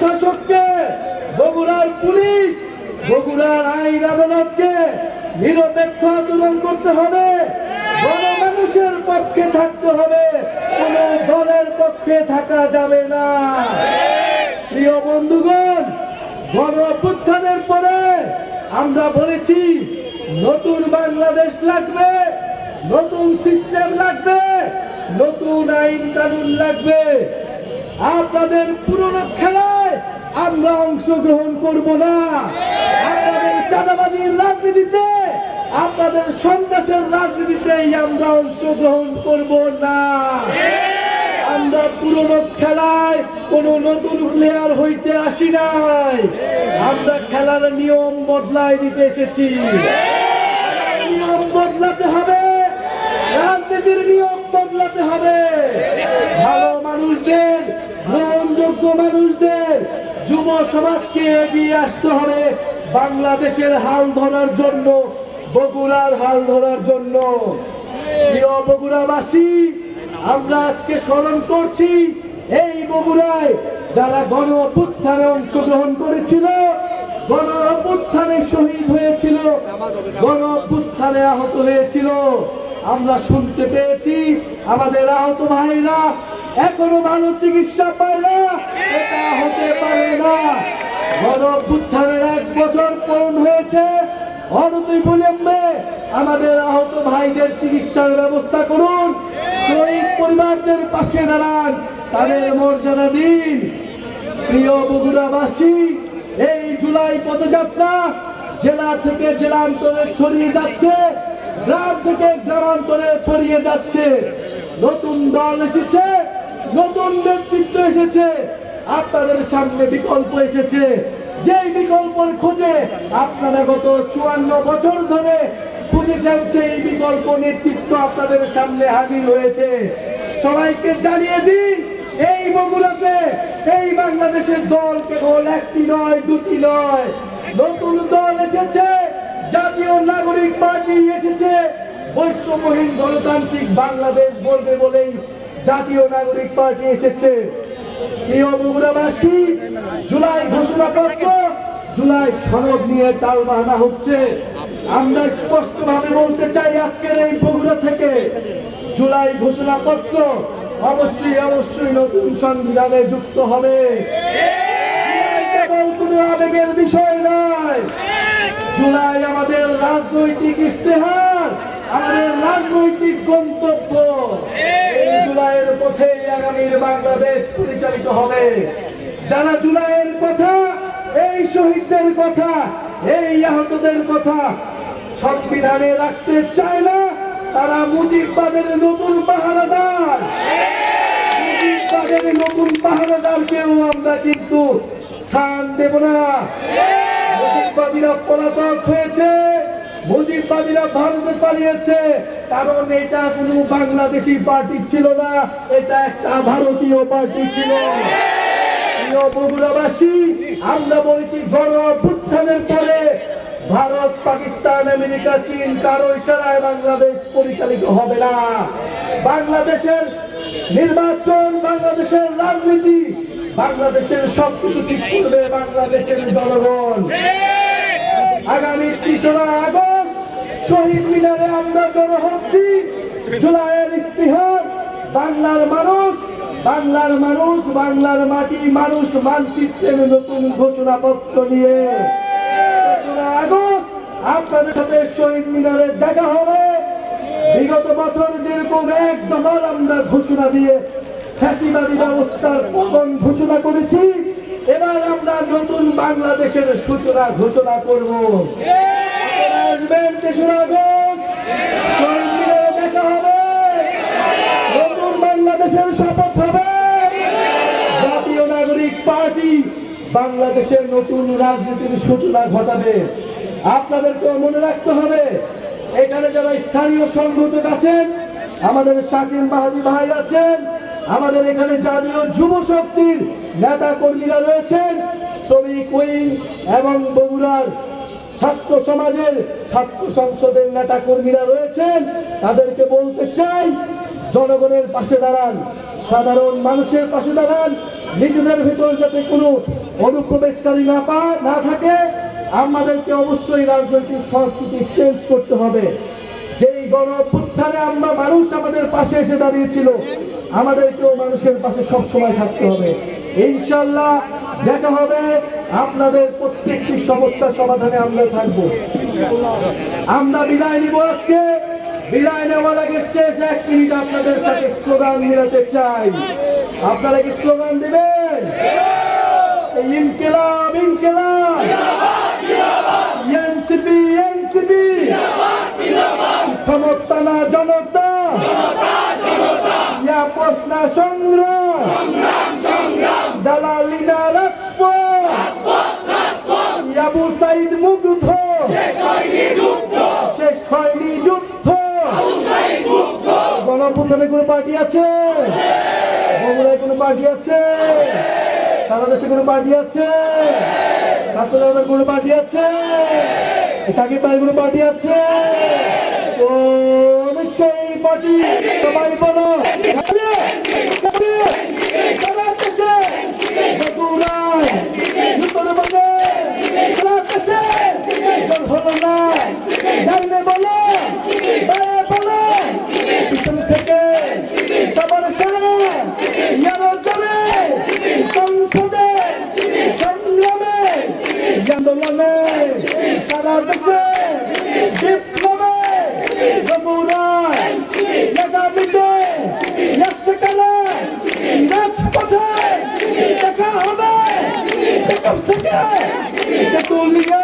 প্রশাসককে, বগুড়ার পুলিশ, বগুড়ার আইন আদালতকে নিরপেক্ষ আচরণ করতে হবে, গণমানুষের পক্ষে থাকতে হবে, কোন দলের পক্ষে থাকা যাবে না। প্রিয় বন্ধুগণ, গণ অভ্যুত্থানের পরে আমরা বলেছি নতুন বাংলাদেশ লাগবে, নতুন সিস্টেম লাগবে, নতুন আইন কানুন লাগবে। আপনাদের পুরনো খেলায় আমরা অংশগ্রহণ করব না। আপনাদের চাঁদাবাজির রাজনীতিতে, আপনাদের সন্ত্রাসের রাজনীতিতেই আমরা অংশগ্রহণ করব না। আমরা পুরনো খেলায় কোন নতুন প্লেয়ার হইতে আসি নাই, আমরা খেলার নিয়ম বদলাই দিতে এসেছি। নিয়ম বদলাতে হবে, রাজনীতির নিয়ম বদলাতে হবে। ভালো মানুষদের, গ্রহণযোগ্য মানুষদের, যুব সমাজকে এগিয়ে আসতে হবে বাংলাদেশের হাল ধরার জন্য, বগুড়ার হাল ধরার জন্য। প্রিয় বগুড়াবাসী, আমরা আজকে স্মরণ করছি এই বগুড়ায় যারা গণ অভ্যুত্থানে অংশগ্রহণ করেছিল, গণ অভ্যুত্থানে শহীদ হয়েছিল, গণ অভ্যুত্থানে আহত হয়েছিল। আমরা শুনতে পেয়েছি আমাদের আহত ভাইরা এখনো ভালো চিকিৎসা পায় না। এটা হতে পারে না। গণ অভ্যুত্থানের 1 বছর পূর্ণ হয়েছে, অনতিবিলম্বে আমাদের আহত ভাইদের চিকিৎসার ব্যবস্থা করুন। শহীদ পরিবারদের পাশে দাঁড়ান, তাদের মর্যাদা দিন। প্রিয় বগুড়াবাসী, এই জুলাই পদযাত্রা জেলা থেকে জেলান্তরে ছড়িয়ে যাচ্ছে, গ্রাম থেকে গ্রামান্তরে ছড়িয়ে যাচ্ছে। নতুন দল এসেছে, নতুন নেতৃত্ব এসেছে, আপনাদের সামনে বিকল্প এসেছে। যেই বিকল্পের খোঁজে আপনারা গত 54 বছর ধরে খুঁজেছেন, সেই বিকল্প নেতৃত্ব আপনাদের সামনে হাজির হয়েছে। সবাইকে জানিয়ে দিন, এই বগুড়াতে, এই বাংলাদেশের দল কেবল একটি নয়, দুটি নয়, নতুন দল এসেছে। জাতীয় নাগরিক পার্টি এসেছে। বৈষম্যহীন গণতান্ত্রিক বাংলাদেশ বলবে বলেই জাতীয় নাগরিক পার্টি এসেছে। প্রিয় বগুড়াবাসী, জুলাই ঘোষণাপত্র, জুলাই সনদ নিয়ে টালবাহানা হচ্ছে। আমরা স্পষ্টভাবে বলতে চাই আজকের এই বগুড়া থেকে, জুলাই ঘোষণাপত্র অবশ্যই অবশ্যই নতুন সংবিধানে যুক্ত হবে। কেবল কোনো আবেগের বিষয় নয়, জুলাই আমাদের রাজনৈতিক ইশতেহার, আমাদের রাজনৈতিক গন্তব্য। এই জুলাইয়ের পথে আগামীর বাংলাদেশ পরিচালিত হবে। যারা জুলাইয়ের কথা, এই শহীদদের কথা, এই আহতদের কথা সংবিধানে রাখতে চায় না, তারা মুজিববাদের নতুন পাহারাদার। মুজিববাদের নতুন পাহারাদারকেও আমরা কিন্তু স্থান দেব না। মুজিববাদীরা পলাতক হয়েছে, মুজিববাদীরা ভারতে পালিয়েছে, কারণ এটা কোনো বাংলাদেশি পার্টি ছিল না, এটা একটা ভারতীয় পার্টি ছিল। প্রিয় বগুড়াবাসী, আমরা বলেছি গণ অভ্যুত্থানের পরে ভারত, পাকিস্তান, আমেরিকা, চীন কারো ইশারায় বাংলাদেশ পরিচালিত হবে না। বাংলাদেশের নির্বাচন, বাংলাদেশের রাজনীতি, বাংলাদেশের সবকিছু ঠিক করবে বাংলাদেশের জনগণ। আগামী 3রা আগস্ট শহীদ মিনারে আমরা জড়ো হচ্ছি। জুলাইয়ের ইস্তিহার, বাংলার মানুষ, বাংলার মানুষ, বাংলার মাটি, মানুষ মানচিত্রের নতুন ঘোষণাপত্র নিয়ে 3রা আগস্ট আপনাদের সাথে শহীদ মিনারে দেখা হবে। বিগত বছর যেরকম এক দফার আমরা ঘোষণা দিয়ে ফ্যাসিবাদী ব্যবস্থার পতন ঘোষণা করেছি, এবার আমরা নতুন বাংলাদেশের সূচনা ঘোষণা করব। আসবেন 3রা আগস্ট, শহীদ মিনারে দেখা হবে, নতুন বাংলাদেশের শপথ হবে। জাতীয় নাগরিক পার্টি বাংলাদেশের নতুন রাজনীতির সূচনা ঘটাবে। আপনাদেরকে মনে রাখতে হবে, এখানে যারা স্থানীয় সংগঠক আছেন, আমাদের শাকিল মাহাদি ভাই আছেন, আমাদের এখানে জাতীয় যুব শক্তির নেতা কর্মীরা রয়েছেন, শ্রমিক উইং এবং বগুড়ার ছাত্র সমাজের ছাত্র সংসদের নেতা কর্মীরা রয়েছেন। তাদেরকে বলতে চাই, জনগণের পাশে দাঁড়ান, সাধারণ মানুষের পাশে দাঁড়ান। নিজেদের ভিতর যাতে কোনো অনুপ্রবেশকারী না থাকে, আমাদেরকে অবশ্যই রাজনৈতিক সংস্কৃতি চেঞ্জ করতে হবে। যেই গণ অভ্যুত্থানে আমরা মানুষ আমাদের পাশে এসে দাঁড়িয়েছিল, আমাদেরকেও মানুষের পাশে সবসময় থাকতে হবে। ইনশাল্লাহ দেখা হবে, আপনাদের প্রত্যেকটি সমস্যার সমাধানে আমরা থাকবো। আমরা বিদায় নিব আজকে। বিদায় নেওয়ার আগে শেষ 1 মিনিট আপনাদের সাথে স্লোগান মিলাতে চাই। আপনারা কি স্লোগান দিবেন? ইনকিলাব ইনকিলাব, এনসিপি এনসিপি, ক্ষমতা না জনতা, আপোষ না সংগ্রাম, দালালি না রাজপথ, আবু সাইদ মুগ্ধ, শেষ হয়নি যুদ্ধ। গণঅভ্যুত্থানে কোনো পার্টি আছে? বগুড়ায় কোনো পার্টি আছে? সারা দেশে কোনো পার্টি আছে? ছাত্র জনতার কোনো পার্টি আছে? সাকিব ভাইয়ের কোনো পার্টি আছে? কোন সেই পার্টি? সবাই বলো। পিছন থেকে সবার সংসদে সংগ্রামে আন্দোলনে সারা দেশে বিপ্লবে যমুনায় আগামীতে রাষ্ট্রকালে রাজপথে দেখা হবে থেকে তেতুলিয়া